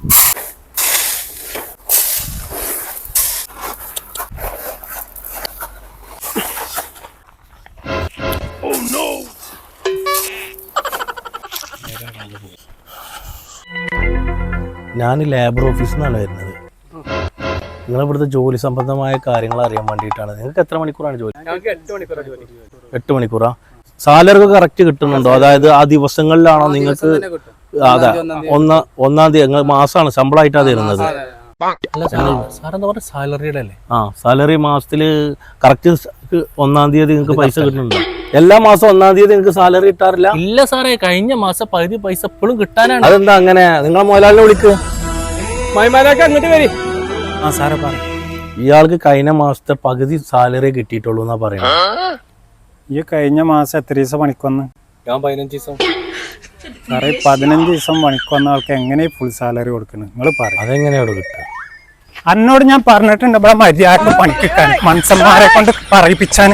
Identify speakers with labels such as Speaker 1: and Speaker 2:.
Speaker 1: ഞാൻ ലേബർ ഓഫീസിൽ നിന്നാണ് വരുന്നത്. നിങ്ങളിവിടുത്തെ ജോലി സംബന്ധമായ കാര്യങ്ങൾ അറിയാൻ വേണ്ടിയിട്ടാണ്. നിങ്ങൾക്ക് എത്ര മണിക്കൂറാണ് ജോലി? 8 മണിക്കൂറാ? സാലറി കറക്റ്റ് കിട്ടുന്നുണ്ടോ? അതായത് ആ ദിവസങ്ങളിലാണോ നിങ്ങൾക്ക്? അതെ, 1-ാം തീയതി മാസമാണ് ശമ്പളമായിട്ടാണ് തരുന്നത്.
Speaker 2: സാലറിയുടെ അല്ലേ?
Speaker 1: സാലറി മാസത്തില് കറക്റ്റ് 1-ാം തീയതി നിങ്ങൾക്ക് പൈസ കിട്ടുന്നുണ്ടോ? എല്ലാ മാസം 1-ാം തീയതി നിങ്ങൾക്ക് സാലറി കിട്ടാറില്ല?
Speaker 2: ഇല്ല സാറേ, കഴിഞ്ഞ മാസം പകുതി പൈസ എപ്പോഴും കിട്ടാനാണ്.
Speaker 1: അതെന്താ അങ്ങനെ? നിങ്ങളെ മുതലാളിനെ വിളിക്കും.
Speaker 2: അങ്ങോട്ട് വരി. സാറേ പറയും.
Speaker 1: ഇയാൾക്ക് കഴിഞ്ഞ മാസത്തെ പകുതി സാലറി കിട്ടിയിട്ടുള്ളൂ എന്നാ പറയുന്നത്.
Speaker 3: ഈ കഴിഞ്ഞ മാസം എത്ര ദിവസം പണിക്കൊന്ന്?
Speaker 2: ഞാൻ 15 ദിവസം.
Speaker 3: സാറേ 15 ദിവസം പണിക്കൊന്ന ആൾക്ക് എങ്ങനെ ഫുൾ സാലറി കൊടുക്കുന്നത്? നിങ്ങൾ പറയും.
Speaker 1: അതെങ്ങനെയാണ് കിട്ടുക?
Speaker 3: അന്നോട് ഞാൻ പറഞ്ഞിട്ടുണ്ട് ഇവിടെ മര്യാദ പണിക്കിട്ടാൻ, മനുഷ്യന്മാരെ കൊണ്ട് പറയിപ്പിച്ചാൻ.